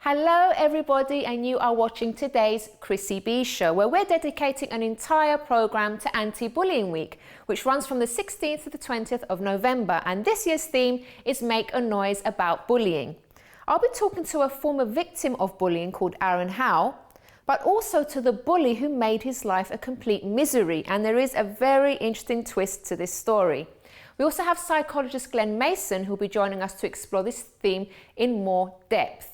Hello everybody, and you are watching today's Chrissy B Show, where we're dedicating an entire program to Anti-Bullying Week, which runs from the 16th to the 20th of November, and this year's theme is Make a Noise About Bullying. I'll be talking to a former victim of bullying called Aaron Howe, but also to the bully who made his life a complete misery, and there is a very interesting twist to this story. We also have psychologist Glenn Mason, who will be joining us to explore this theme in more depth.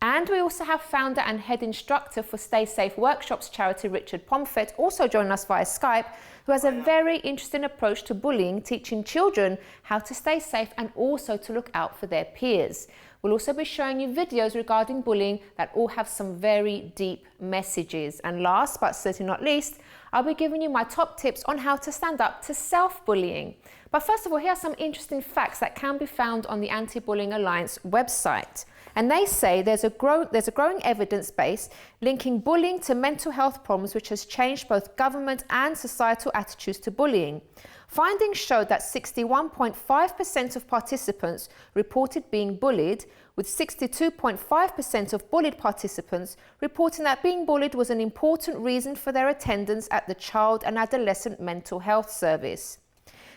And we also have founder and head instructor for Stay Safe Workshops charity, Richard Pomfett, also joining us via Skype, who has a very interesting approach to bullying, teaching children how to stay safe and also to look out for their peers. We'll also be showing you videos regarding bullying that all have some very deep messages. And last but certainly not least, I'll be giving you my top tips on how to stand up to self-bullying. But first of all, here are some interesting facts that can be found on the Anti-Bullying Alliance website. And they say there's a growing evidence base linking bullying to mental health problems, which has changed both government and societal attitudes to bullying. Findings showed that 61.5% of participants reported being bullied, with 62.5% of bullied participants reporting that being bullied was an important reason for their attendance at the Child and Adolescent Mental Health Service.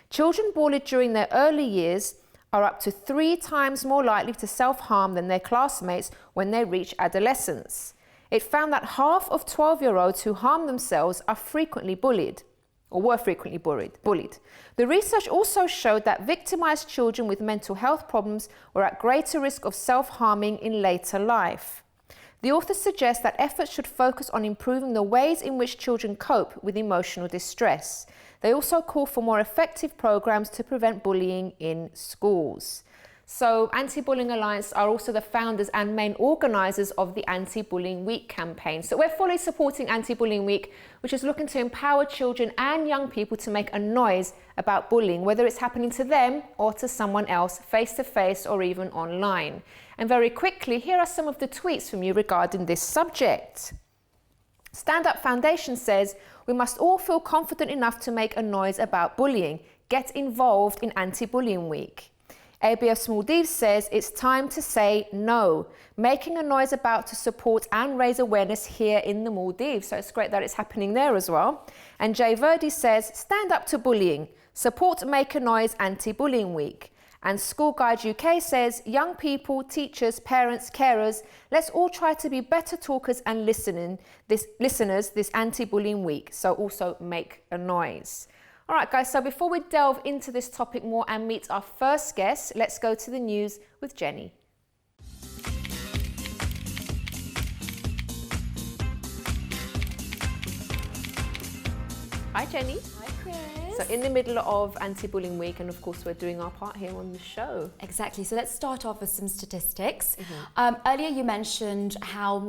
Children bullied during their early years are up to 3 times more likely to self-harm than their classmates when they reach adolescence. It found that half of 12-year-olds who harm themselves are frequently bullied, or were frequently bullied. The research also showed that victimized children with mental health problems were at greater risk of self-harming in later life. The authors suggest that efforts should focus on improving the ways in which children cope with emotional distress. They also call for more effective programs to prevent bullying in schools. So Anti-Bullying Alliance are also the founders and main organisers of the Anti-Bullying Week campaign. So we're fully supporting Anti-Bullying Week, which is looking to empower children and young people to make a noise about bullying, whether it's happening to them or to someone else, face-to-face or even online. And very quickly, here are some of the tweets from you regarding this subject. Stand Up Foundation says, "We must all feel confident enough to make a noise about bullying. Get involved in Anti-Bullying Week." ABF Maldives says, "It's time to say no. Making a noise about to support and raise awareness here in the Maldives." So it's great that it's happening there as well. And Jay Verdi says, "Stand up to bullying. Support Make a Noise Anti-Bullying Week." And School Guide UK says, "Young people, teachers, parents, carers, let's all try to be better talkers and listeners this Anti-Bullying Week. So also make a noise." All right, guys, so before we delve into this topic more and meet our first guest, let's go to the news with Jenny. Hi, Jenny. Hi, Chris. So in the middle of Anti-Bullying Week, and of course we're doing our part here on the show. Exactly. So let's start off with some statistics. Earlier you mentioned how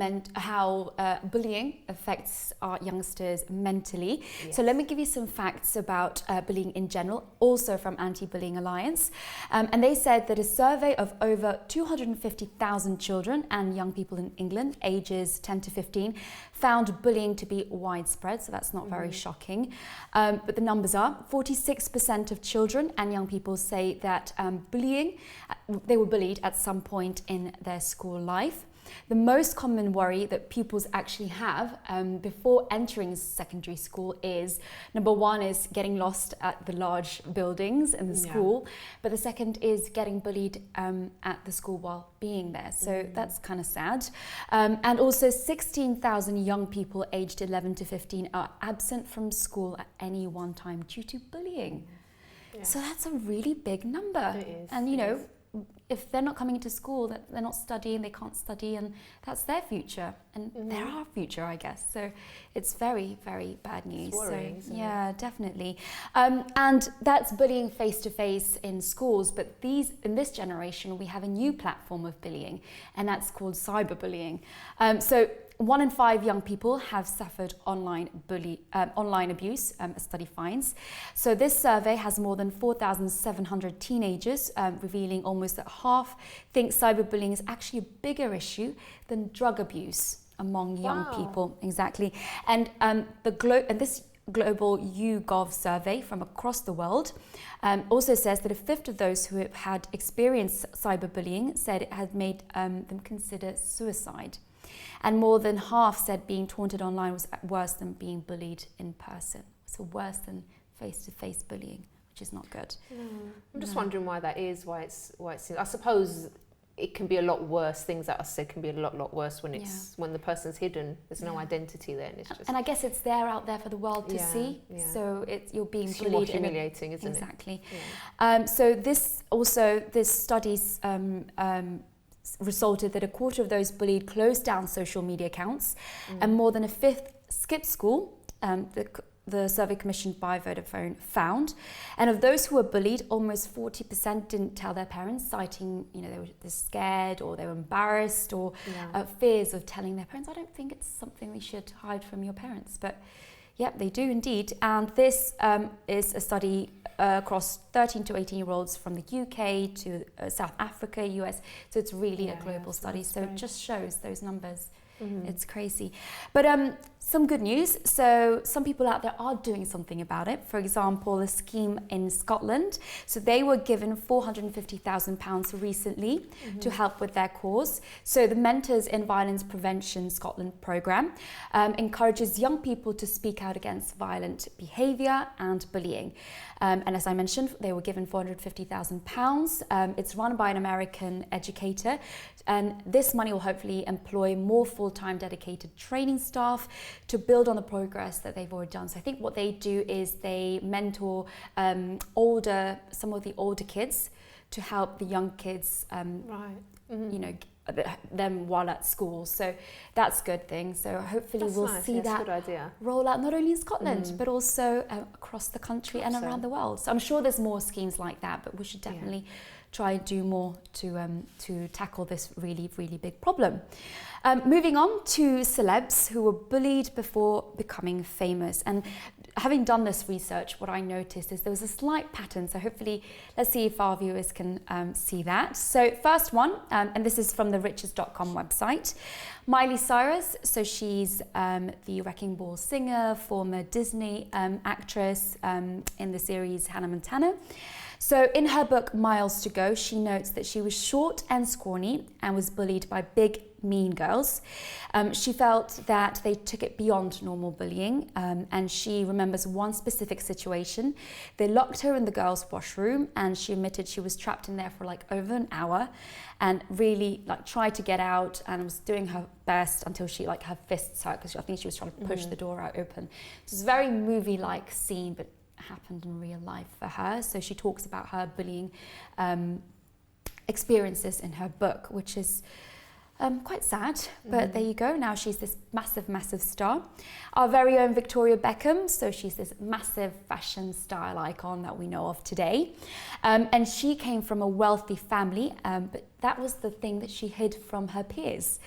bullying affects our youngsters mentally. Yes. So let me give you some facts about bullying in general, also from Anti-Bullying Alliance. And they said that a survey of over 250,000 children and young people in England, ages 10 to 15, found bullying to be widespread. So that's not very shocking. But the numbers are 46% of children and young people say that they were bullied at some point in their school life. The most common worry that pupils actually have before entering secondary school is, number one is getting lost at the large buildings in the school, but the second is getting bullied at the school while being there. So that's kind of sad. And also 16,000 young people aged 11 to 15 are absent from school at any one time due to bullying. Yeah. So that's a really big number. It is. And you know, if they're not coming into school, they're not studying, they can't study, and that's their future, and they're our future, I guess. So it's very, very bad news. It's worrying, isn't it? Definitely. And that's bullying face-to-face in schools, but in this generation, we have a new platform of bullying, and that's called cyberbullying. So 1 in 5 young people have suffered online abuse, a study finds. So this survey has more than 4,700 teenagers, revealing almost that half think cyberbullying is actually a bigger issue than drug abuse among young people. Exactly. And global YouGov survey from across the world also says that a fifth of those who have had experienced cyberbullying said it had made them consider suicide. And more than half said being taunted online was worse than being bullied in person. So worse than face-to-face bullying, which is not good. I'm just wondering why that is, why it's I suppose it can be a lot worse. Things that are said can be a lot worse when when the person's hidden. There's no identity there, and it's just. And I guess it's there out there for the world to see. Yeah. So you're being bullied. More humiliating, isn't it? Exactly. Yeah. So this study's resulted that a quarter of those bullied closed down social media accounts, and more than a fifth skipped school. The survey commissioned by Vodafone found. And of those who were bullied, almost 40% didn't tell their parents, citing, they were scared or they were embarrassed or fears of telling their parents. I don't think it's something they should hide from your parents, but yeah, they do indeed. And this is a study across 13 to 18-year-olds from the UK to South Africa, US. So it's really a global study. So it just shows those numbers. It's crazy. But some good news. So some people out there are doing something about it. For example, a scheme in Scotland. So they were given £450,000 recently to help with their cause. So the Mentors in Violence Prevention Scotland programme encourages young people to speak out against violent behaviour and bullying. And as I mentioned, they were given £450,000. It's run by an American educator. And this money will hopefully employ more full-time dedicated training staff to build on the progress that they've already done. So I think what they do is they mentor some of the older kids to help the young kids, them while at school. So that's a good thing. So hopefully we'll see that roll out not only in Scotland, but also across the country and around the world. So I'm sure there's more schemes like that, but we should definitely try and do more to tackle this really, really big problem. Moving on to celebs who were bullied before becoming famous. And having done this research, what I noticed is there was a slight pattern. So hopefully, let's see if our viewers can see that. So first one, and this is from the riches.com website. Miley Cyrus, so she's the Wrecking Ball singer, former Disney actress in the series Hannah Montana. So in her book, Miles to Go, she notes that she was short and scrawny and was bullied by big, mean girls. She felt that they took it beyond normal bullying, and she remembers one specific situation. They locked her in the girls' washroom, and she admitted she was trapped in there for over an hour and really tried to get out and was doing her best until she her fists hurt because I think she was trying to push the door out open. So it's a very movie-like scene, but happened in real life for her. So she talks about her bullying experiences in her book, which is quite sad, but there you go. Now she's this massive star. Our very own Victoria Beckham, so she's this massive fashion style icon that we know of today. And she came from a wealthy family, but that was the thing that she hid from her peers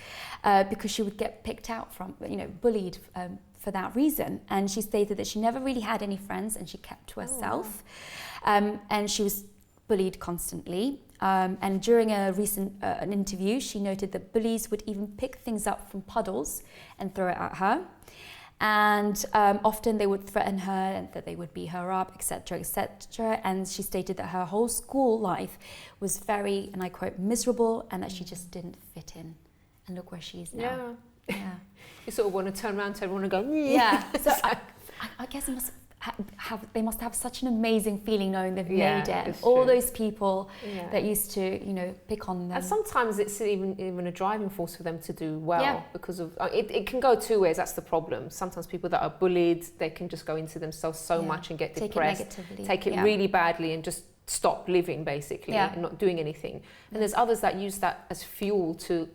because she would get picked out from, bullied for that reason. And she stated that she never really had any friends and she kept to herself. And she was bullied constantly. And during a recent an interview, she noted that bullies would even pick things up from puddles and throw it at her. And often they would threaten her and that they would beat her up, etc., etc. And she stated that her whole school life was very, and I quote, miserable, and that she just didn't fit in. And look where she is now. Yeah. You sort of want to turn around to everyone and go, yeah. So I guess they must have such an amazing feeling knowing they've made it. All those people that used to, pick on them. And sometimes it's even a driving force for them to do well because of it can go two ways. That's the problem. Sometimes people that are bullied, they can just go into themselves so much and get depressed, take it really badly and just stop living basically and not doing anything. And there's others that use that as fuel to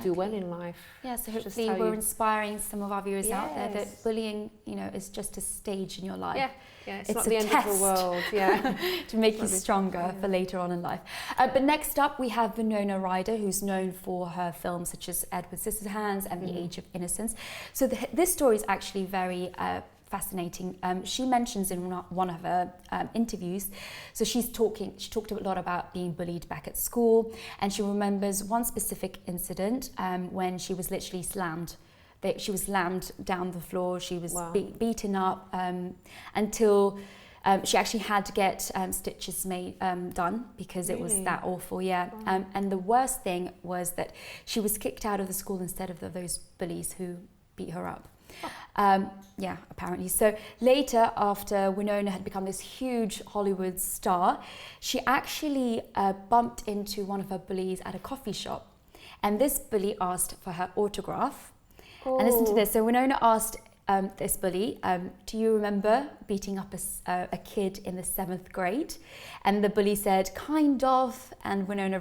do well in life. Yeah, so hopefully we're inspiring some of our viewers out there that bullying, is just a stage in your life. Yeah, it's not the end of the world. Yeah, to make you stronger for later on in life. But next up, we have Winona Ryder, who's known for her films such as Edward Scissorhands and The Age of Innocence. So this story is actually very fascinating. She mentions in one of her interviews, so she talked a lot about being bullied back at school, and she remembers one specific incident when she was literally slammed She was slammed down the floor. She was Wow. beaten up until she actually had to get stitches made done because it was Really? that awful. Yeah. Wow. And the worst thing was that she was kicked out of the school instead of those bullies who beat her up. Yeah, apparently. So later, after Winona had become this huge Hollywood star, she actually bumped into one of her bullies at a coffee shop. And this bully asked for her autograph. And listen to this. So Winona asked this bully, do you remember beating up a kid in the 7th grade? And the bully said, kind of. And Winona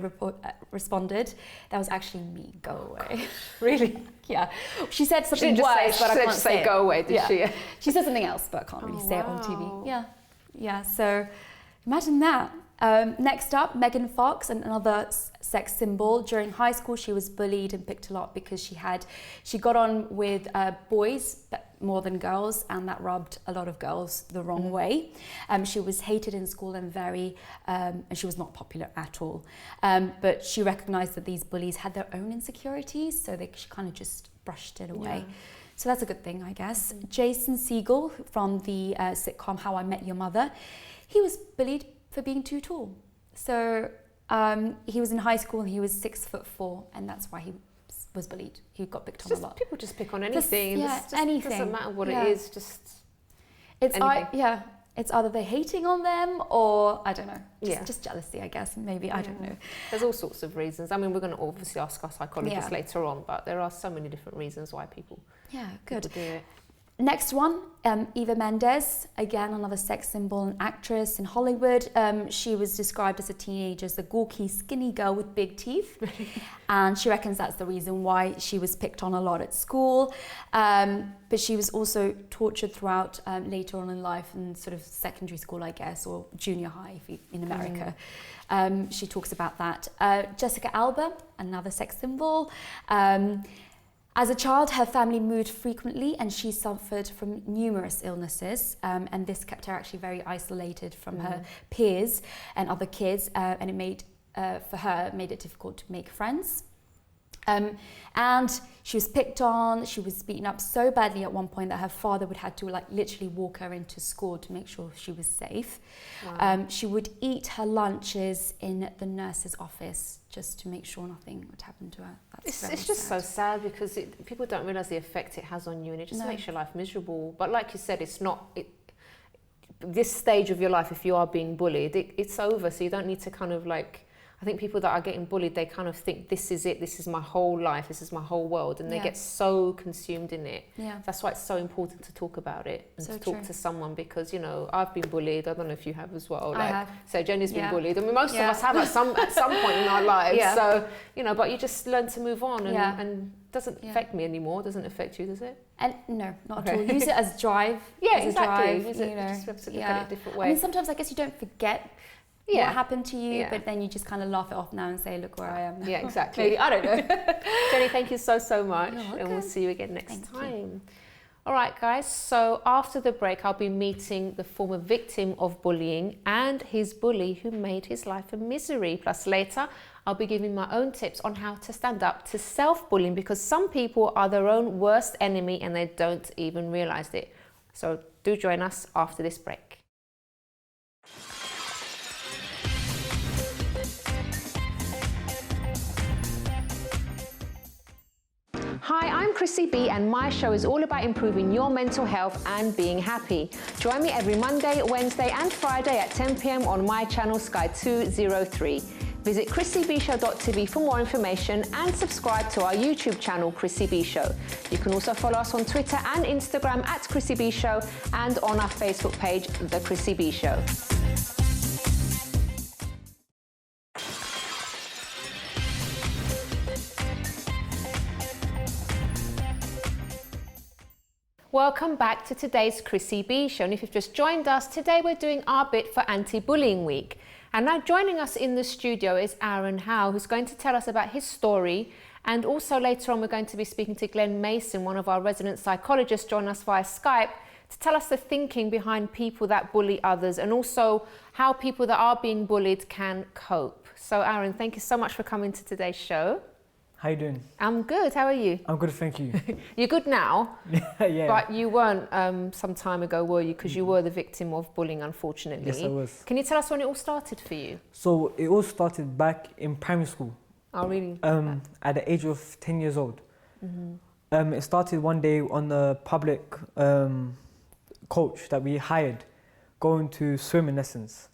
responded, that was actually me, go away. Really? Yeah. She said something She didn't just worse, but I say, can't just say say it. go away, did she? She said something else, but I can't really say it on wow. TV. Yeah. Yeah, so imagine that. Next up, Megan Fox, another sex symbol. During high school, she was bullied and picked a lot because she got on with boys more than girls, and that rubbed a lot of girls the wrong way. She was hated in school and and she was not popular at all. But she recognized that these bullies had their own insecurities, so she kind of just brushed it away. Yeah. So that's a good thing, I guess. Jason Segel from the sitcom How I Met Your Mother, he was bullied for being too tall. So he was in high school and he was 6'4", and that's why he was bullied. He got picked on a lot. People just pick on anything. Anything. Doesn't matter what it is. Just it's anything. it's either they're hating on them or I don't know. Yeah. Just jealousy, I guess. Maybe I don't know. There's all sorts of reasons. I mean, we're going to obviously ask our psychologist Yeah. later on, but there are so many different reasons why people Good. do it. Next one, Eva Mendes, again another sex symbol and actress in Hollywood. She was described as a teenager as a gawky, skinny girl with big teeth, and she reckons that's the reason why she was picked on a lot at school. But she was also tortured throughout later on in life, in sort of secondary school, I guess, or junior high in America. She talks about that. Jessica Alba, another sex symbol. As a child, her family moved frequently and she suffered from numerous illnesses, and this kept her actually very isolated from her peers and other kids, and it made it difficult to make friends. And she was picked on, she was beaten up so badly at one point that her father would have to literally walk her into school to make sure she was safe. Wow. She would eat her lunches in the nurse's office just to make sure nothing would happen to her. It's just so sad because people don't realise the effect it has on you, and it just makes your life miserable. But like you said, it's not... this stage of your life, if you are being bullied, it's over, so you don't need to kind of I think people that are getting bullied, they kind of think this is it, this is my whole life, this is my whole world, and they get so consumed in it. Yeah. That's why it's so important to talk about it and So to talk true. to someone, because I've been bullied. I don't know if you have as well. I have. So Jenny's been Yeah. bullied. I mean, most of Yeah. us have at some point in our lives. Yeah. So but you just learn to move on, and it doesn't Yeah. affect me anymore. Doesn't affect you, does it? And no, not Okay. at all. Use it as drive. Yeah, as a exactly. drive, Use it, just have to look at it a different way. I mean, sometimes I guess you don't forget what happened to you, but then you just kind of laugh it off now and say, look where I am now. Yeah, exactly. Maybe, I don't know. Jenny, thank you so much. You're And we'll welcome. see you again next Thank you. time. All right, guys. So after the break, I'll be meeting the former victim of bullying and his bully who made his life a misery. Plus later, I'll be giving my own tips on how to stand up to self-bullying, because some people are their own worst enemy and they don't even realize it. So do join us after this break. Hi, I'm Chrissy B, and my show is all about improving your mental health and being happy. Join me every Monday, Wednesday and Friday at 10 p.m. on my channel Sky 203. Visit chrissybshow.tv for more information and subscribe to our YouTube channel Chrissy B Show. You can also follow us on Twitter and Instagram at Chrissy B Show, and on our Facebook page, The Chrissy B Show. Welcome back to today's Chrissy B Show. And if you've just joined us, today we're doing our bit for Anti-Bullying Week. And now joining us in the studio is Aaron Howe, who's going to tell us about his story. And also later on, we're going to be speaking to Glenn Mason, one of our resident psychologists, join us via Skype to tell us the thinking behind people that bully others, and also how people that are being bullied can cope. So Aaron, thank you so much for coming to today's show. How you doing? I'm good. How are you? I'm good, thank you. You're good now, Yeah. but you weren't some time ago, were you? Because you were the victim of bullying, unfortunately. Yes, I was. Can you tell us when it all started for you? So it all started back in primary school. Oh, really? At the age of 10 years old. It started one day on the public coach that we hired, going to swimming lessons.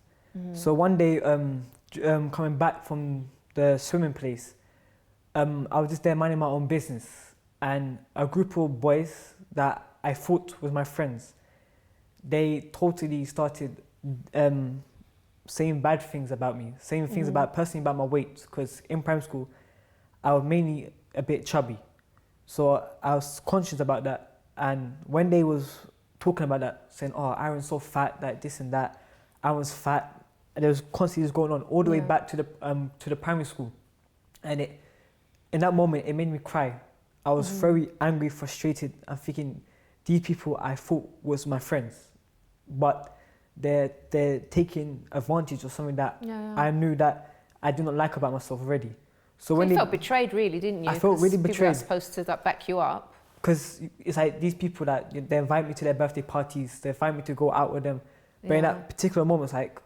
So one day, coming back from the swimming place, I was just there minding my own business, and a group of boys that I thought was my friends, they totally started saying bad things about me, saying things personally about my weight, because in primary school, I was mainly a bit chubby. So I was conscious about that, and when they was talking about that, saying, oh, Aaron's so fat, like this and that, Aaron's fat, and there was constantly this going on all the way back to the primary school. And in that moment, it made me cry. I was very angry, frustrated, and thinking, these people I thought was my friends, but they're taking advantage of something that I knew that I do not like about myself already. So when you felt betrayed, really, didn't you? I felt really betrayed. People are supposed to back you up. Because it's like these people that they invite me to their birthday parties, they invite me to go out with them. But in that particular moment, it's like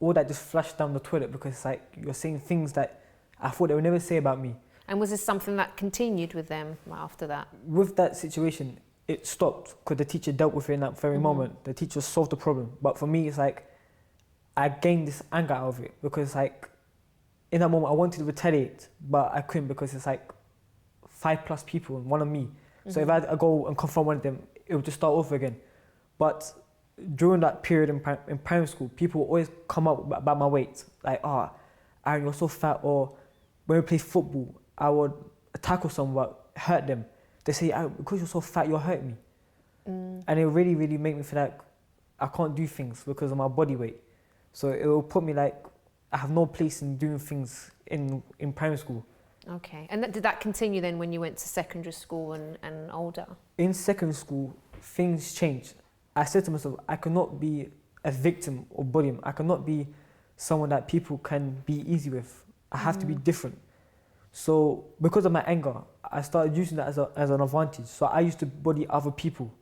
all that just flashed down the toilet, because it's like you're saying things that I thought they would never say about me. And was this something that continued with them after that? With that situation, it stopped because the teacher dealt with it in that very moment. The teacher solved the problem. But for me, it's like I gained this anger out of it, because it's like in that moment I wanted to retaliate, but I couldn't, because it's like 5+ people and one of me. So if I go and confront one of them, it would just start over again. But during that period in primary school, people would always come up about my weight, like, oh, Aaron, you're so fat. Or when we play football, I would tackle someone, hurt them. They say, because you're so fat, you're hurting me. And it really, really made me feel like I can't do things because of my body weight. So it will put me like, I have no place in doing things in primary school. Okay. And did that continue then when you went to secondary school and older? In secondary school, things changed. I said to myself, I cannot be a victim of bullying. I cannot be someone that people can be easy with. I have to be different. So because of my anger, I started using that as an advantage. So I used to bully other people.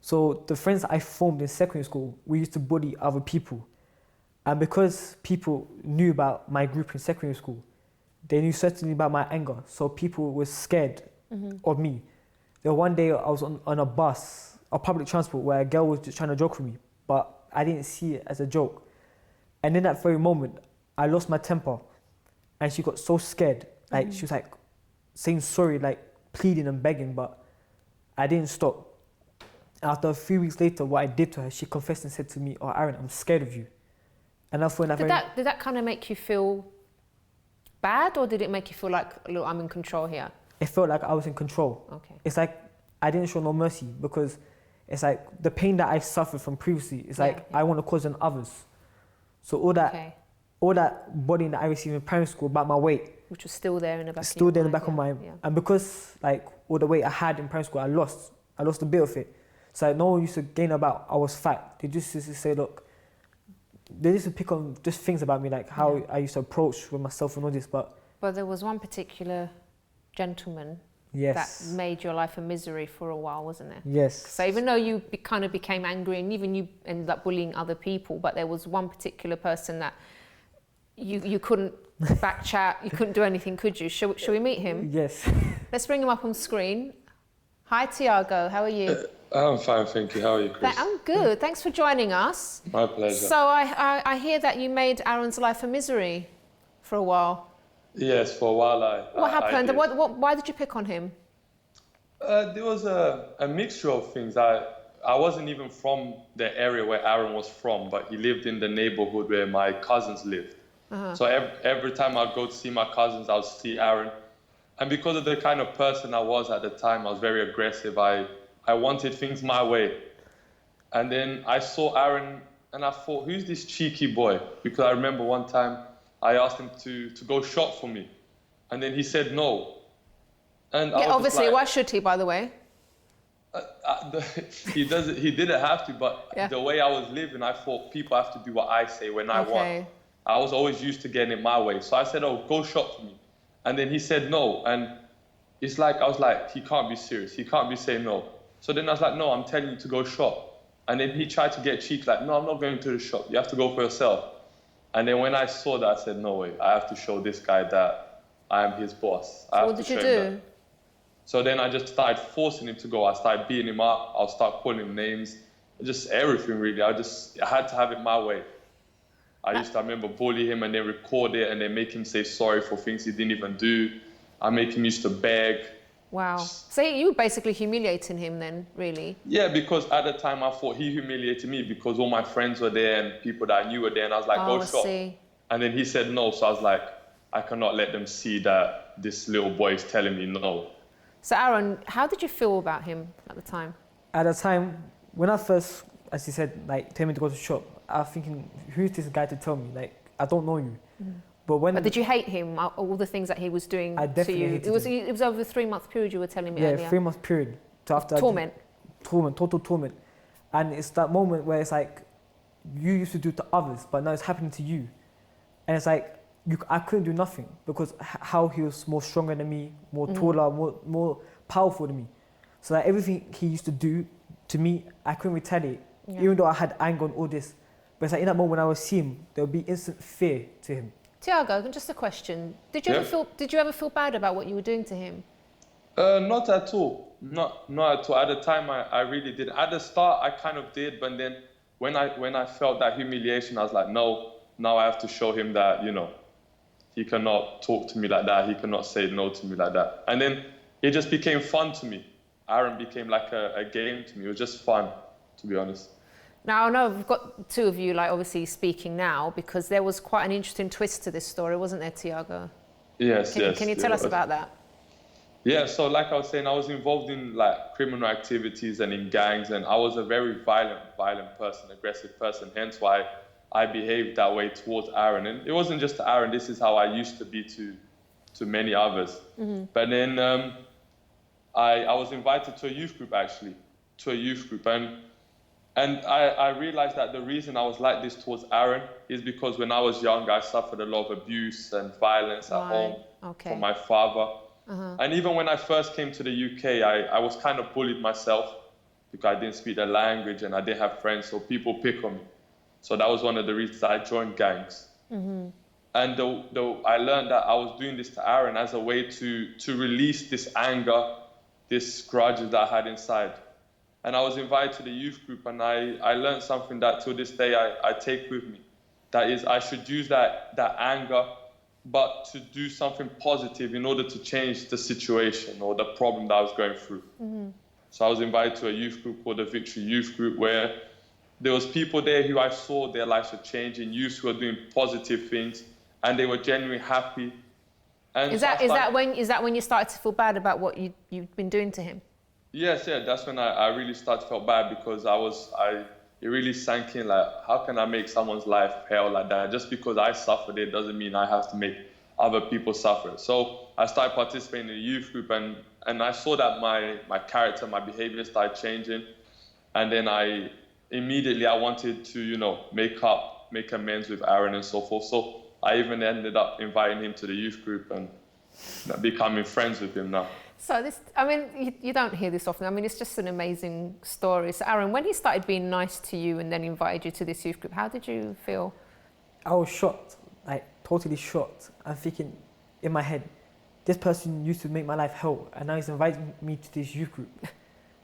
So the friends I formed in secondary school, we used to bully other people. And because people knew about my group in secondary school, they knew certainly about my anger. So people were scared of me. There was one day I was on a bus, or public transport, where a girl was just trying to joke with me, but I didn't see it as a joke. And in that very moment, I lost my temper, and she got so scared. Like she was like saying sorry, like pleading and begging, but I didn't stop. After a few weeks later, what I did to her, she confessed and said to me, oh, Aaron, I'm scared of you. And I thought did that kind of make you feel bad, or did it make you feel like, look, I'm in control here? It felt like I was in control. Okay. It's like I didn't show no mercy, because it's like the pain that I suffered from previously, it's like I want to cause on others. So all that bullying that I received in primary school about my weight, which was still there in the back of my mind. And because like all the weight I had in primary school, I lost a bit of it. So no one used to gain about I was fat. They just used to say, look, they used to pick on just things about me, like how I used to approach with myself and all this. But there was one particular gentleman that made your life a misery for a while, wasn't there? Yes. So even though you kind of became angry, and even you ended up bullying other people, but there was one particular person that you couldn't back chat, you couldn't do anything, could you? Shall we meet him? Yes. Let's bring him up on screen. Hi, Tiago. How are you? I'm fine, thank you. How are you, Chris? I'm good. Thanks for joining us. My pleasure. So I hear that you made Aaron's life a misery for a while. Yes, for a while What happened? Why did you pick on him? There was a mixture of things. I wasn't even from the area where Aaron was from, but he lived in the neighborhood where my cousins lived. So every time I'd go to see my cousins, I'd see Aaron. And because of the kind of person I was at the time, I was very aggressive. I wanted things my way. And then I saw Aaron and I thought, who's this cheeky boy? Because I remember one time I asked him to go shop for me. And then he said no. And obviously, why should he, by the way? He didn't have to, but the way I was living, I thought people have to do what I say when I want. I was always used to getting it my way. So I said, oh, go shop for me. And then he said no. And it's like, I was like, he can't be serious. He can't be saying no. So then I was like, no, I'm telling you to go shop. And then he tried to get cheeky, like, no, I'm not going to the shop. You have to go for yourself. And then when I saw that, I said, no way, I have to show this guy that I am his boss. So what did you do? So then I just started forcing him to go. I started beating him up. I'll start calling him names. Just everything, really. I had to have it my way. I remember bully him and then record it and then make him say sorry for things he didn't even do. I make him used to beg. Wow. So you were basically humiliating him then, really? Yeah, because at the time I thought he humiliated me because all my friends were there and people that I knew were there, and I was like, go shop. And then he said no, so I was like, I cannot let them see that this little boy is telling me no. So Aaron, how did you feel about him at the time? At the time, when I first, as you said, like, tell me to go to shop, I was thinking, who's this guy to tell me? Like, I don't know you. But did you hate him, all the things that he was doing I definitely to you? hated It was over a 3-month period you were telling me earlier. Yeah, 3-month period. So after torment. Total torment. And it's that moment where it's like, you used to do it to others, but now it's happening to you. And it's like, I couldn't do nothing because how he was more stronger than me, more taller, more powerful than me. So like everything he used to do to me, I couldn't retaliate, even though I had anger and all this. But it's like in that moment when I would see him, there would be instant fear to him. Tiago, just a question. Did you ever feel bad about what you were doing to him? Not at all. Not at all. At the time, I really did. At the start, I kind of did, but then when I felt that humiliation, I was like, no, now I have to show him that, you know, he cannot talk to me like that. He cannot say no to me like that. And then it just became fun to me. Aaron became like a game to me. It was just fun, to be honest. Now, I know we've got two of you, like, obviously speaking now, because there was quite an interesting twist to this story, wasn't there, Tiago? Yes. Can you tell us about that? Yeah, so like I was saying, I was involved in like criminal activities and in gangs, and I was a very violent person, aggressive person, hence why I behaved that way towards Aaron. And it wasn't just to Aaron, this is how I used to be to many others. But then I was invited to a youth group, and I realized that the reason I was like this towards Aaron is because when I was young, I suffered a lot of abuse and violence at home from my father. And even when I first came to the UK, I was kind of bullied myself because I didn't speak the language and I didn't have friends, so people pick on me. So that was one of the reasons I joined gangs. And though I learned that I was doing this to Aaron as a way to release this anger, this grudge that I had inside. And I was invited to the youth group, and I learned something that till this day I take with me. That is, I should use that anger, but to do something positive in order to change the situation or the problem that I was going through. So I was invited to a youth group called the Victory Youth Group, where there was people there who I saw their lives were changing, youths who were doing positive things, and they were genuinely happy. And is that when you started to feel bad about what you'd been doing to him? Yes, that's when I really started to feel bad, because it really sank in, like, how can I make someone's life hell like that? Just because I suffered it doesn't mean I have to make other people suffer. So I started participating in the youth group, and I saw that my character, my behavior started changing. And then I wanted to, you know, make amends with Aaron and so forth. So I even ended up inviting him to the youth group and becoming friends with him now. So this, I mean, you don't hear this often. I mean, it's just an amazing story. So Aaron, when he started being nice to you and then invited you to this youth group, how did you feel? I was shocked, like totally shocked. I'm thinking in my head, this person used to make my life hell, and now he's inviting me to this youth group.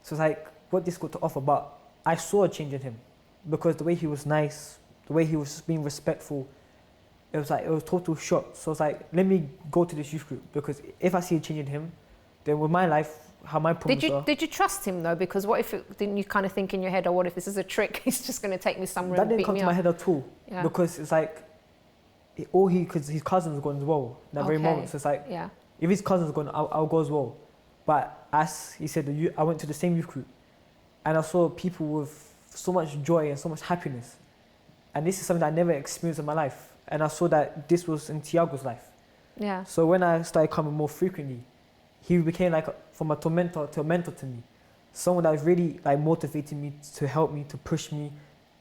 So it's like, what this got to offer? But I saw a change in him, because the way he was nice, the way he was being respectful, it was total shock. So it's like, let me go to this youth group, because if I see a change in him, then with my life, how my problems are. Did you trust him though? Because what if didn't you kind of think in your head, oh, what if this is a trick? He's just going to take me somewhere that and beat didn't come me to up. my head at all. Yeah. Because it's like, because his cousin's gone as well, that very moment. So it's like, if his cousin's gone, I'll go as well. But as he said, I went to the same youth group, and I saw people with so much joy and so much happiness. And this is something that I never experienced in my life. And I saw that this was in Tiago's life. Yeah. So when I started coming more frequently, he became like from a tormentor to a mentor to me. Someone that was really like motivating me, to help me, to push me.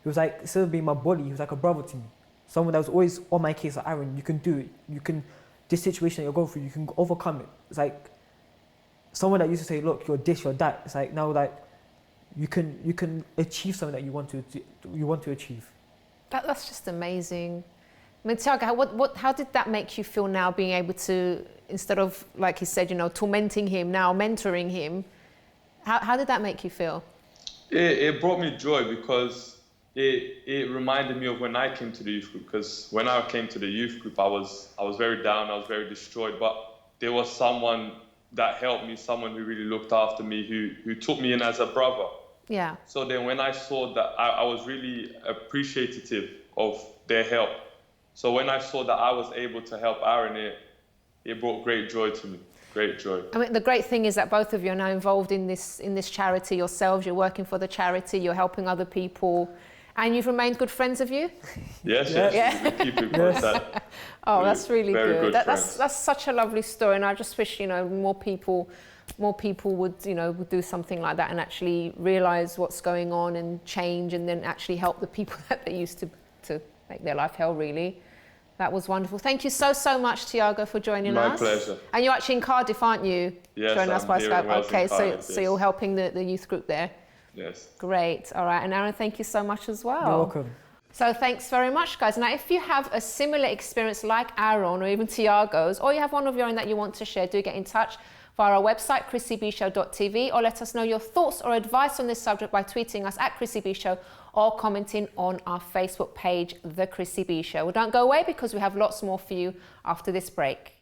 He was like, instead of being my bully, he was like a brother to me. Someone that was always on my case, like, Aaron, you can do it. this situation that you're going through, you can overcome it. It's like someone that used to say, look, you're this, you're that. It's like now like you can achieve something that you want to achieve. That's just amazing. I mean, Tiago, how did that make you feel now, being able to, instead of, like he said, tormenting him, now mentoring him? How did that make you feel? It brought me joy because it reminded me of when I came to the youth group. Because when I came to the youth group, I was very down, I was very destroyed. But there was someone that helped me, someone who really looked after me, who took me in as a brother. Yeah. So then when I saw that, I was really appreciative of their help. So when I saw that I was able to help Aaron, it brought great joy to me. Great joy. I mean, the great thing is that both of you are now involved in this charity yourselves. You're working for the charity, you're helping other people, and you've remained good friends, have you? Yes. Yeah. We keep in contact. Oh, that's really good. That's such a lovely story, and I just wish more people would would do something like that and actually realise what's going on and change, and then actually help the people that they used to make their life hell, really. That was wonderful. Thank you so much, Tiago, for joining us. My pleasure. And you're actually in Cardiff, aren't you? Yes, joining us by here in Skype. Wales, Okay, in Cardiff, so you're helping the youth group there. Yes. Great. All right. And Aaron, thank you so much as well. You're welcome. So thanks very much, guys. Now, if you have a similar experience like Aaron or even Tiago's, or you have one of your own that you want to share, do get in touch via our website, chrissybshow.tv, or let us know your thoughts or advice on this subject by tweeting us at Chrissy B Show or commenting on our Facebook page, The Chrissy B Show. Well, don't go away because we have lots more for you after this break.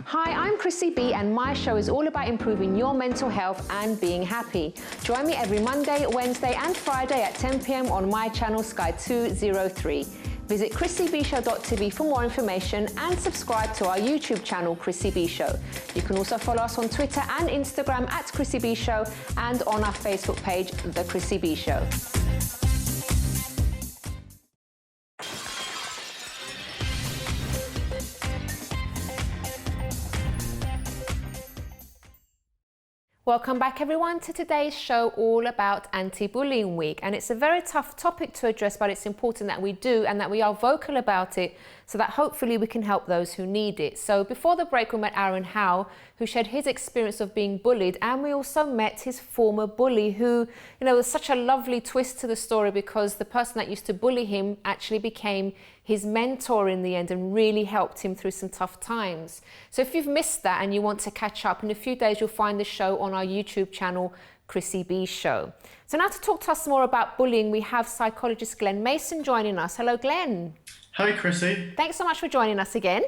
Hi, I'm Chrissy B, and my show is all about improving your mental health and being happy. Join me every Monday, Wednesday and Friday at 10 p.m. on my channel Sky 203. Visit chrissybshow.tv for more information and subscribe to our YouTube channel, Chrissy B Show. You can also follow us on Twitter and Instagram at Chrissy B Show and on our Facebook page, The Chrissy B Show. Welcome back, everyone, to today's show all about Anti-Bullying Week. And it's a very tough topic to address, but it's important that we do and that we are vocal about it so that hopefully we can help those who need it. So before the break, we met Aaron Howe, who shared his experience of being bullied, and we also met his former bully, who, was such a lovely twist to the story because the person that used to bully him actually became his mentor in the end and really helped him through some tough times. So if you've missed that and you want to catch up, in a few days you'll find the show on our YouTube channel, Chrissy B Show. So now to talk to us more about bullying, we have psychologist Glenn Mason joining us. Hello, Glenn. Hi, Chrissy. Thanks so much for joining us again.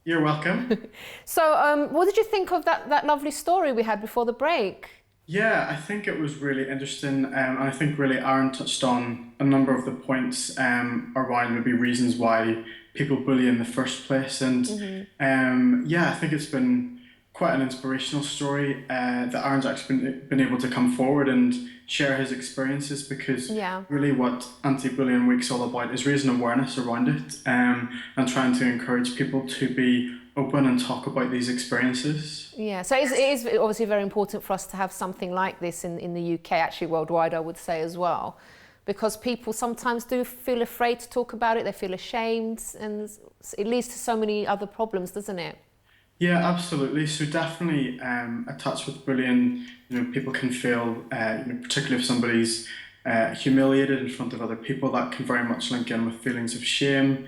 You're welcome. So what did you think of that lovely story we had before the break? Yeah, I think it was really interesting. And I think really Aaron touched on a number of the points around maybe reasons why people bully in the first place. And I think it's been quite an inspirational story that Aaron's actually been able to come forward and share his experiences, because really what Anti-Bullying Week's all about is raising awareness around it and trying to encourage people to be open and talk about these experiences. Yeah, so it is obviously very important for us to have something like this in the UK, actually worldwide I would say as well, because people sometimes do feel afraid to talk about it, they feel ashamed, and it leads to so many other problems, doesn't it? Yeah, absolutely. So definitely attached with bullying, people can feel, particularly if somebody's humiliated in front of other people, that can very much link in with feelings of shame,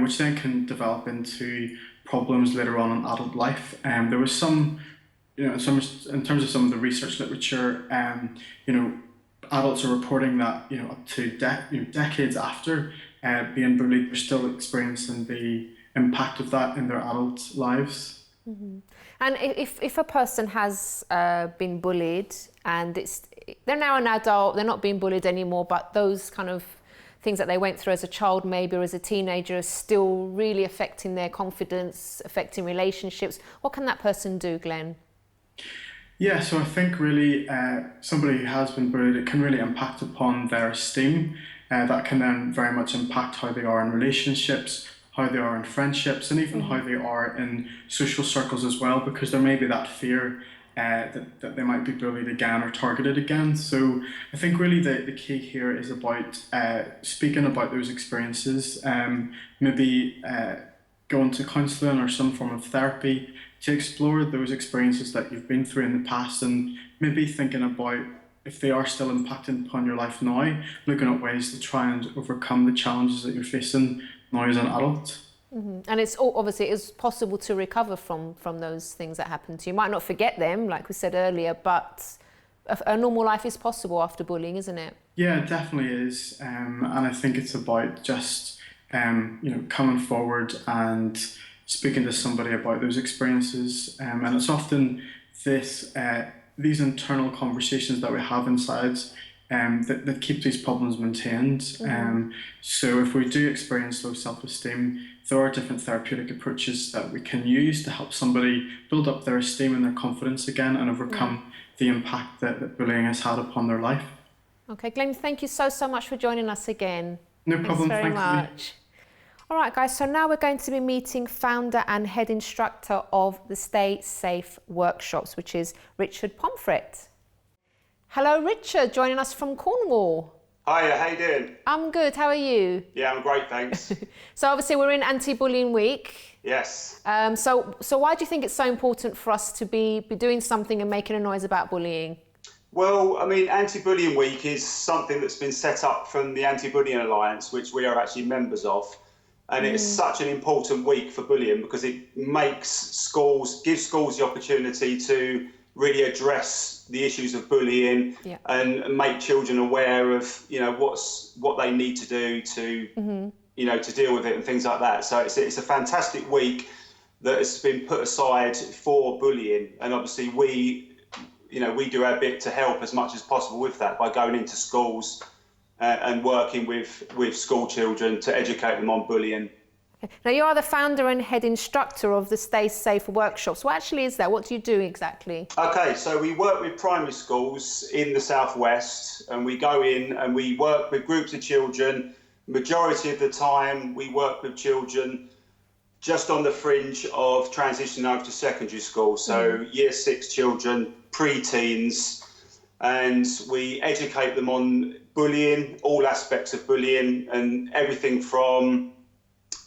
which then can develop into problems later on in adult life. There was some, in terms of some of the research literature, adults are reporting that, up to decades after being bullied, they're still experiencing the impact of that in their adult lives. Mm-hmm. And if a person has been bullied and they're now an adult, they're not being bullied anymore, but those kind of things that they went through as a child maybe or as a teenager are still really affecting their confidence, affecting relationships, what can that person do, Glenn? Yeah, so I think really somebody who has been bullied, it can really impact upon their esteem. That can then very much impact how they are in relationships, how they are in friendships, and even how they are in social circles as well, because there may be that fear that they might be bullied again or targeted again. So I think really the key here is about speaking about those experiences, maybe going to counselling or some form of therapy to explore those experiences that you've been through in the past, and maybe thinking about if they are still impacting upon your life now, looking at ways to try and overcome the challenges that you're facing now as an adult. And it's obviously it's possible to recover from those things that happen to you. You might not forget them, like we said earlier, but a normal life is possible after bullying, isn't it? Yeah, it definitely is. And I think it's about just coming forward and speaking to somebody about those experiences. And it's often these internal conversations that we have inside that keep these problems maintained. So if we do experience low self-esteem, there are different therapeutic approaches that we can use to help somebody build up their esteem and their confidence again and overcome the impact that bullying has had upon their life. Okay, Glenn, thank you so much for joining us again. No problem. Thanks very much. All right, guys, so now we're going to be meeting founder and head instructor of the Stay Safe workshops, which is Richard Pomfett. Hello, Richard, joining us from Cornwall. Hiya, how you doing? I'm good, how are you? Yeah, I'm great, thanks. So obviously we're in Anti-Bullying Week. Yes. So why do you think it's so important for us to be doing something and making a noise about bullying? Well, I mean, Anti-Bullying Week is something that's been set up from the Anti-Bullying Alliance, which we are actually members of. And it's such an important week for bullying because it gives schools the opportunity to really address the issues of bullying and make children aware of, what they need to do to, to deal with it and things like that. So it's a fantastic week that has been put aside for bullying. And obviously we do our bit to help as much as possible with that by going into schools and working with school children to educate them on bullying. Now, you are the founder and head instructor of the Stay Safe workshops. What actually is that? What do you do exactly? Okay, so we work with primary schools in the southwest, and we go in and we work with groups of children. Majority of the time, we work with children just on the fringe of transitioning over to secondary school. So year 6 children, pre-teens, and we educate them on bullying, all aspects of bullying, and everything from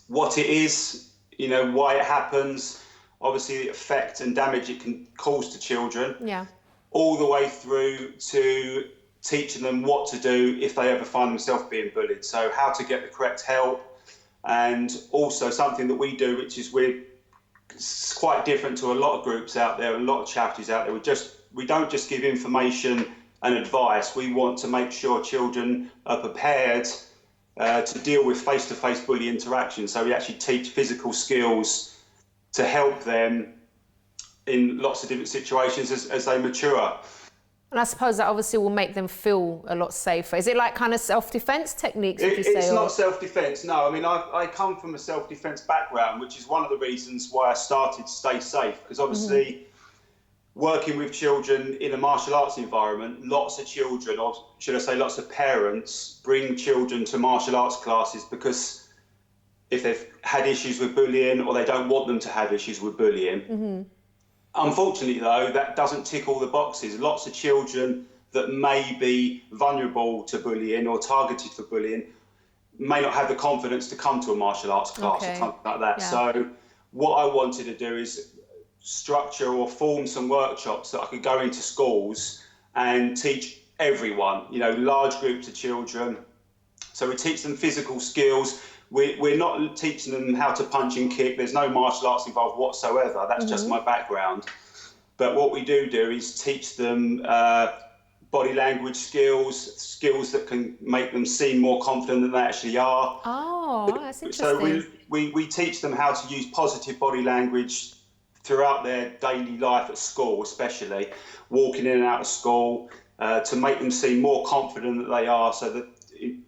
what it is, why it happens, obviously the effect and damage it can cause to children, all the way through to teaching them what to do if they ever find themselves being bullied. So how to get the correct help, and also something that we do, which is it's quite different to a lot of groups out there, a lot of charities out there. We don't just give information and advice. We want to make sure children are prepared to deal with face-to-face bully interaction. So we actually teach physical skills to help them in lots of different situations as they mature. And I suppose that obviously will make them feel a lot safer. Is it like kind of self-defense techniques, would you say? It's not self-defense, no. I mean, I come from a self-defense background, which is one of the reasons why I started Stay Safe, because obviously working with children in a martial arts environment, lots of children, or should I say lots of parents, bring children to martial arts classes because if they've had issues with bullying or they don't want them to have issues with bullying. Unfortunately, though, that doesn't tick all the boxes. Lots of children that may be vulnerable to bullying or targeted for bullying may not have the confidence to come to a martial arts class or something like that. So what I wanted to do is structure or form some workshops that I could go into schools and teach everyone, large groups of children. So we teach them physical skills. We're not teaching them how to punch and kick. There's no martial arts involved whatsoever. That's just my background. But what we do is teach them body language skills that can make them seem more confident than they actually are. Oh, that's interesting. So we teach them how to use positive body language throughout their daily life at school, especially walking in and out of school, to make them seem more confident that they are, so that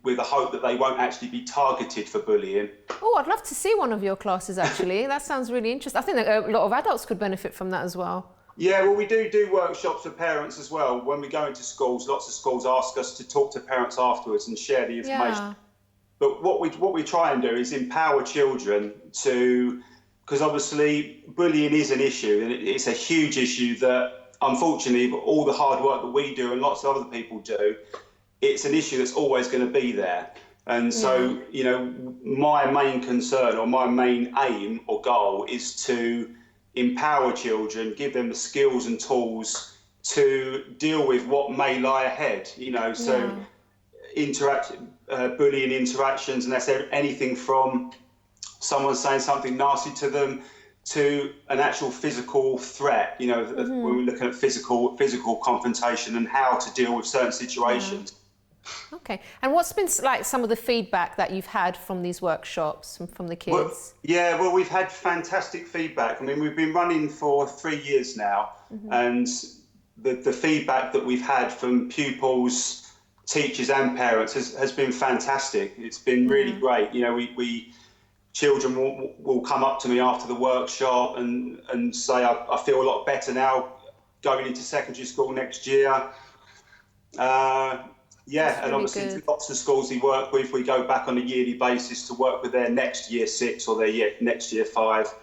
with the hope that they won't actually be targeted for bullying. Oh, I'd love to see one of your classes, actually. That sounds really interesting. I think that a lot of adults could benefit from that as well. Yeah, well, we do workshops for parents as well. When we go into schools, lots of schools ask us to talk to parents afterwards and share the information. But what we try and do is empower children to, because obviously bullying is an issue, and it's a huge issue that unfortunately, all the hard work that we do and lots of other people do, it's an issue that's always going to be there. And so, you know, my main concern or my main aim or goal is to empower children, give them the skills and tools to deal with what may lie ahead, you know, so bullying interactions, and that's anything from someone saying something nasty to them to an actual physical threat, you know, when we're looking at physical confrontation and how to deal with certain situations. Okay, and what's been like some of the feedback that you've had from these workshops, from the kids? Well, we've had fantastic feedback. I mean, we've been running for 3 years now, and the feedback that we've had from pupils, teachers and parents has been fantastic. It's been really great. You know, children will come up to me after the workshop and say, I feel a lot better now going into secondary school next year. And obviously to lots of schools we work with, we go back on a yearly basis to work with their next year 6 or their next year 5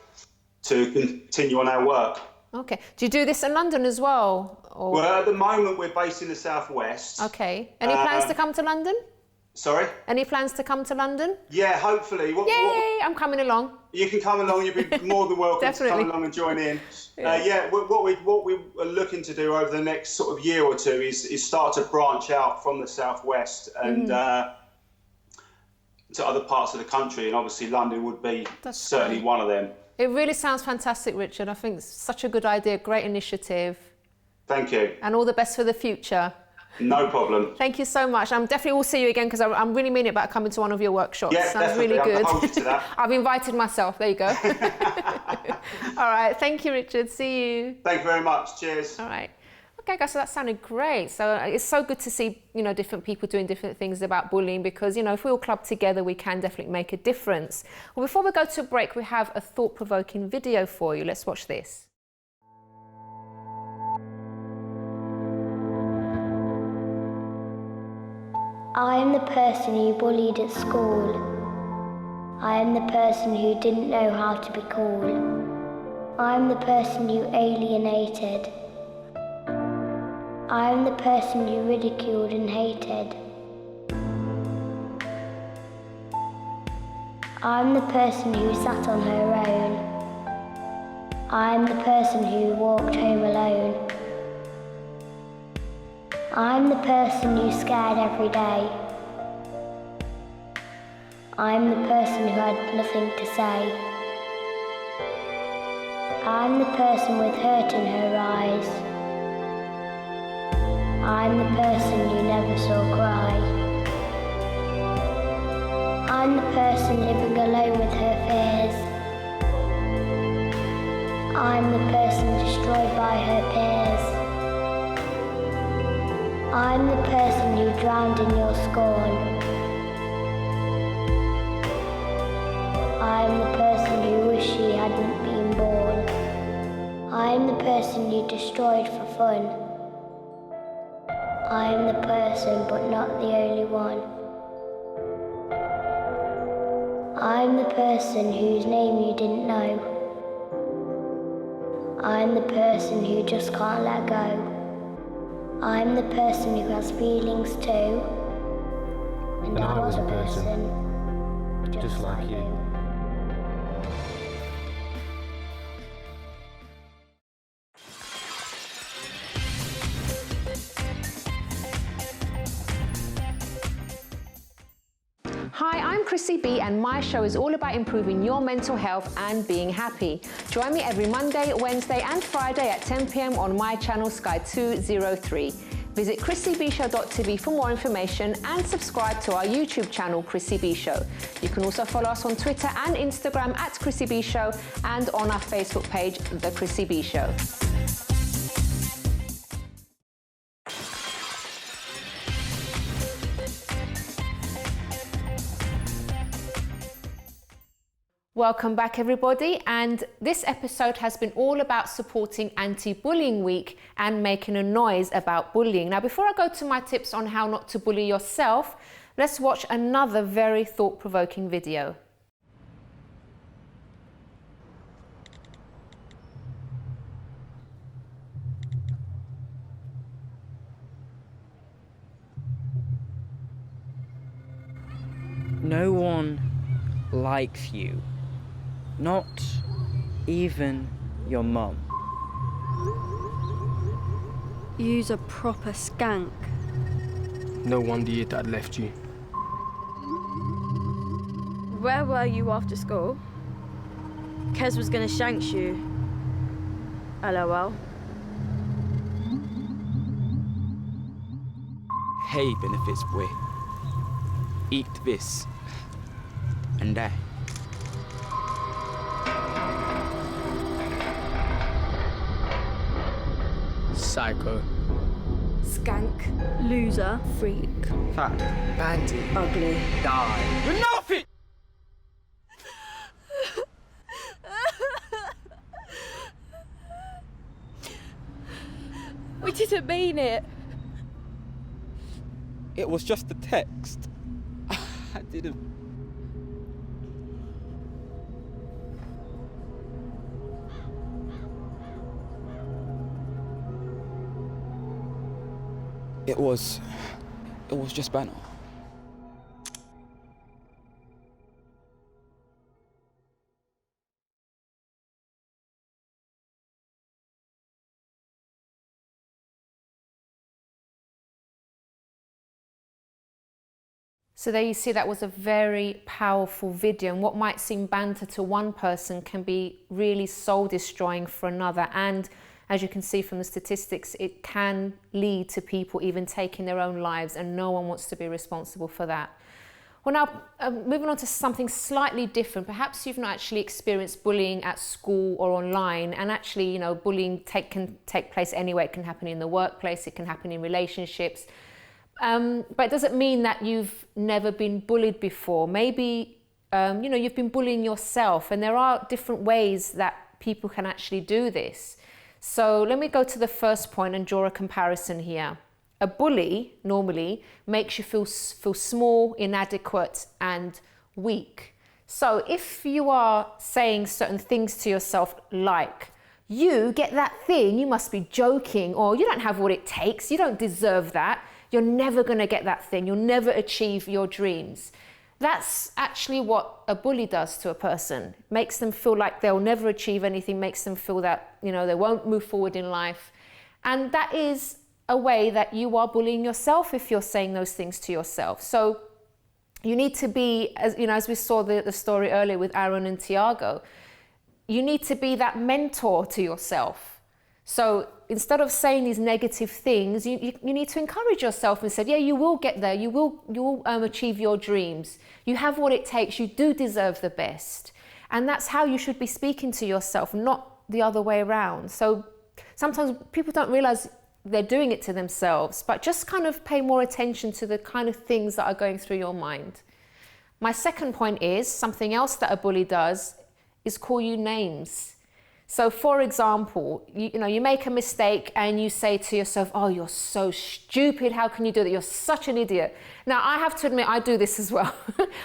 to continue on our work. Okay. Do you do this in London as well? Or? Well, at the moment we're based in the southwest. Okay. Any plans to come to London? Sorry? Any plans to come to London? Yeah, hopefully. Yay! I'm coming along. You can come along. You'll be more than welcome to come along and join in. What we are looking to do over the next sort of year or two is start to branch out from the southwest and to other parts of the country, and obviously London would be certainly one of them. It really sounds fantastic, Richard. I think it's such a good idea, great initiative. Thank you. And all the best for the future. No problem. Thank you so much. I'm definitely will see you again because I'm really meaning about coming to one of your workshops. Yeah, sounds definitely. really good. I'll hold you to that. I've invited myself. There you go. All right. Thank you, Richard. See you. Thank you very much. Cheers. All right. Okay, guys, so that sounded great. So it's so good to see, you know, different people doing different things about bullying because, you know, if we all club together, we can definitely make a difference. Well, before we go to a break, we have a thought-provoking video for you. Let's watch this. I am the person you bullied at school. I am the person who didn't know how to be cool. I am the person you alienated. I am the person you ridiculed and hated. I am the person who sat on her own. I am the person who walked home alone. I'm the person you scared every day. I'm the person who had nothing to say. I'm the person with hurt in her eyes. I'm the person you never saw cry. I'm the person living alone with her fears. I'm the person destroyed by her peers. I'm the person you drowned in your scorn. I'm the person who wished she hadn't been born. I'm the person you destroyed for fun. I'm the person, but not the only one. I'm the person whose name you didn't know. I'm the person who just can't let go. I'm the person who has feelings too. And I was a person just like you. Hi, I'm Chrissy B and my show is all about improving your mental health and being happy. Join me every Monday, Wednesday and Friday at 10 p.m. on my channel Sky 203. Visit chrissybshow.tv for more information and subscribe to our YouTube channel Chrissy B Show. You can also follow us on Twitter and Instagram at Chrissy B Show and on our Facebook page, The Chrissy B Show. Welcome back everybody, and this episode has been all about supporting Anti-Bullying Week and making a noise about bullying. Now before I go to my tips on how not to bully yourself, let's watch another very thought-provoking video. likes you. Not even your mum. You's a proper skank. No wonder your dad left you. Where were you after school? Kez was gonna shank you. LOL. Hey benefits boy. Eat this. And die. Psycho. Skank. Loser. Freak. Fat. Bandy. Ugly. Die. Enough it! We didn't mean it. It was just a text. I didn't. It was just banter. So there you see, that was a very powerful video, and what might seem banter to one person can be really soul destroying for another. And as you can see from the statistics, it can lead to people even taking their own lives, and no one wants to be responsible for that. Well, now moving on to something slightly different. Perhaps you've not actually experienced bullying at school or online, and actually, you know, bullying can take place anywhere. It can happen in the workplace, it can happen in relationships. But it doesn't mean that you've never been bullied before. Maybe, you know, you've been bullying yourself, and there are different ways that people can actually do this. So let me go to the first point and draw a comparison here. A bully normally makes you feel small, inadequate, and weak. So if you are saying certain things to yourself like, you get that thing, you must be joking, or you don't have what it takes, you don't deserve that, you're never going to get that thing, you'll never achieve your dreams. That's actually what a bully does to a person. Makes them feel like they'll never achieve anything, makes them feel that, you know, they won't move forward in life. And that is a way that you are bullying yourself if you're saying those things to yourself. So you need to be, as you know, as we saw the story earlier with Aaron and Tiago, you need to be that mentor to yourself. So instead of saying these negative things, you need to encourage yourself and say, yeah, you will get there. You will achieve your dreams. You have what it takes. You do deserve the best. And that's how you should be speaking to yourself, not the other way around. So sometimes people don't realize they're doing it to themselves, but just kind of pay more attention to the kind of things that are going through your mind. My second point is something else that a bully does is call you names. So for example, you know, you make a mistake and you say to yourself, oh, you're so stupid. How can you do that? You're such an idiot. Now, I have to admit, I do this as well.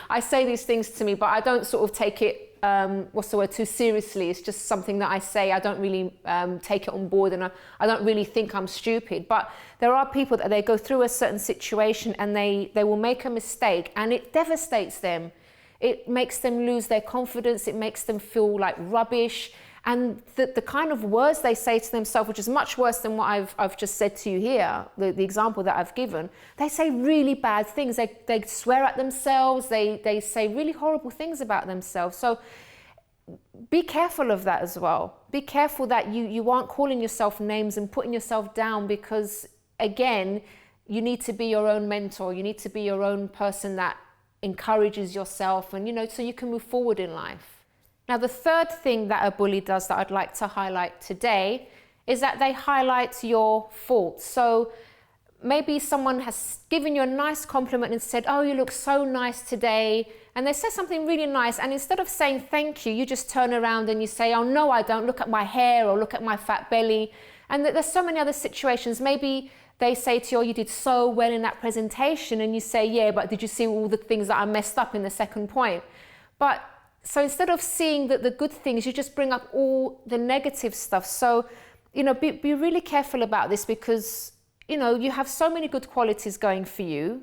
I say these things to me, but I don't sort of take it, too seriously. It's just something that I say. I don't really take it on board, and I don't really think I'm stupid. But there are people that they go through a certain situation and they will make a mistake and it devastates them. It makes them lose their confidence. It makes them feel like rubbish. And the kind of words they say to themselves, which is much worse than what I've just said to you here, the example that I've given, they say really bad things. They swear at themselves. They say really horrible things about themselves. So be careful of that as well. Be careful that you aren't calling yourself names and putting yourself down, because, again, you need to be your own mentor. You need to be your own person that encourages yourself, and, you know, so you can move forward in life. Now, the third thing that a bully does that I'd like to highlight today is that they highlight your faults. So maybe someone has given you a nice compliment and said, oh, you look so nice today. And they say something really nice. And instead of saying thank you, you just turn around and you say, oh, no, I don't. Look at my hair, or look at my fat belly. And there's so many other situations. Maybe they say to you, oh, you did so well in that presentation. And you say, yeah, but did you see all the things that I messed up in the second point? So instead of seeing the good things, you just bring up all the negative stuff. So, you know, be really careful about this, because, you know, you have so many good qualities going for you,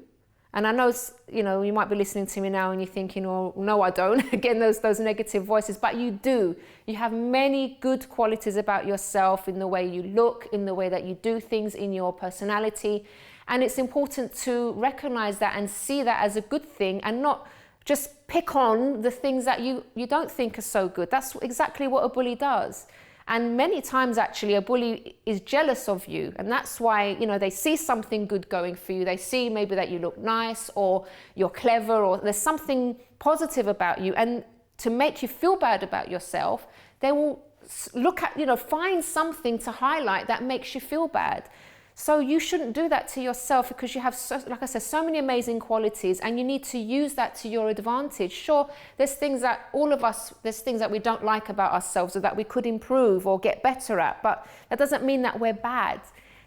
And I know, you know, you might be listening to me now and you're thinking, oh, no, I don't. Again, those negative voices, but you do. You have many good qualities about yourself in the way you look, in the way that you do things, in your personality. And it's important to recognize that and see that as a good thing and not just pick on the things that you don't think are so good. That's exactly what a bully does. And many times, actually, a bully is jealous of you. And that's why, you know, they see something good going for you. They see maybe that you look nice or you're clever or there's something positive about you. And to make you feel bad about yourself, they will look at, you know, find something to highlight that makes you feel bad. So you shouldn't do that to yourself because you have, like I said, so many amazing qualities and you need to use that to your advantage. Sure, there's things that there's things that we don't like about ourselves or that we could improve or get better at, but that doesn't mean that we're bad.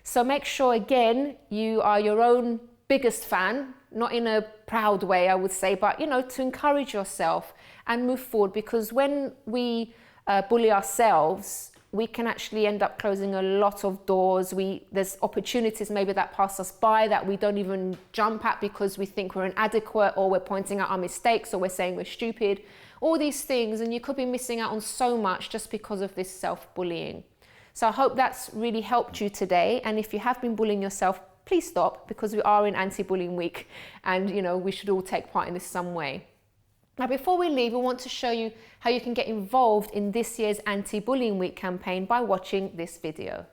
So make sure, again, you are your own biggest fan, not in a proud way, I would say, but, you know, to encourage yourself and move forward, because when we bully ourselves, we can actually end up closing a lot of doors. There's opportunities maybe that pass us by that we don't even jump at because we think we're inadequate, or we're pointing out our mistakes, or we're saying we're stupid, all these things, and you could be missing out on so much just because of this self-bullying. So I hope that's really helped you today. And if you have been bullying yourself, please stop, because we are in anti-bullying week and, you know, we should all take part in this some way. Now, before we leave, we want to show you how you can get involved in this year's Anti-Bullying Week campaign by watching this video.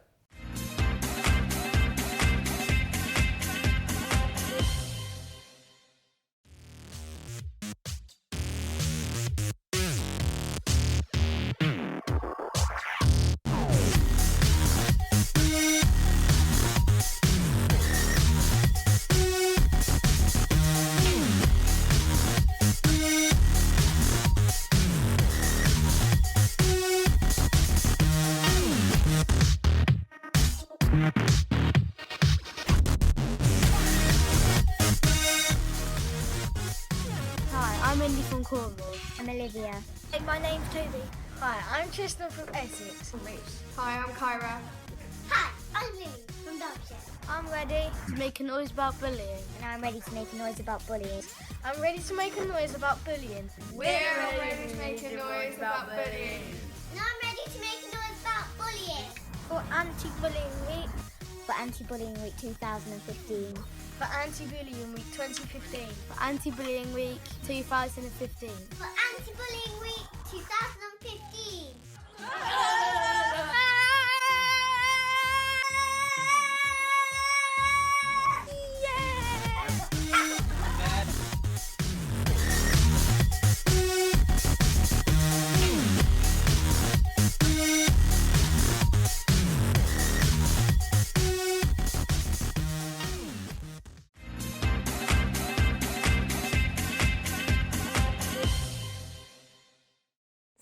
I'm Indy from Cornwall. I'm Olivia. Hey, my name's Toby. Hi, I'm Tristan from Essex. Hi, I'm Kyra. Hi, I'm Lily from Derbyshire. I'm ready to make a noise about bullying. And I'm ready to make a noise about bullying. I'm ready to make a noise about bullying. We're all ready to make a noise about bullying. And I'm ready to make a noise about bullying. For Anti-Bullying Week. For Anti-Bullying Week 2015. For Anti-Bullying Week 2015. For Anti-Bullying Week 2015. For Anti-Bullying Week 2015.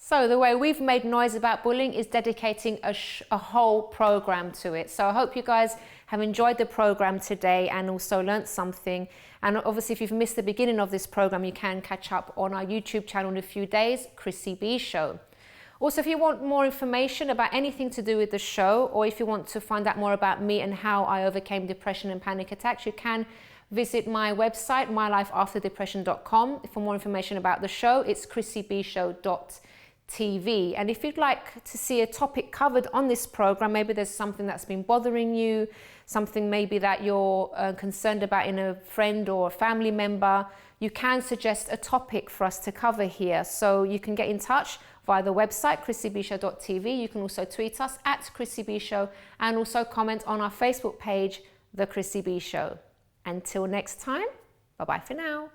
So the way we've made noise about bullying is dedicating a whole program to it. So I hope you guys have enjoyed the program today and also learnt something. And obviously, if you've missed the beginning of this program, you can catch up on our YouTube channel in a few days, Chrissy B Show. Also, if you want more information about anything to do with the show, or if you want to find out more about me and how I overcame depression and panic attacks, you can visit my website, mylifeafterdepression.com. For more information about the show, it's chrissybshow.tv. And if you'd like to see a topic covered on this program, maybe there's something that's been bothering you, something maybe that you're concerned about in a friend or a family member, you can suggest a topic for us to cover here. So you can get in touch via the website, chrissybshow.tv. You can also tweet us at Chrissy B Show and also comment on our Facebook page, The Chrissy B Show. Until next time, bye-bye for now.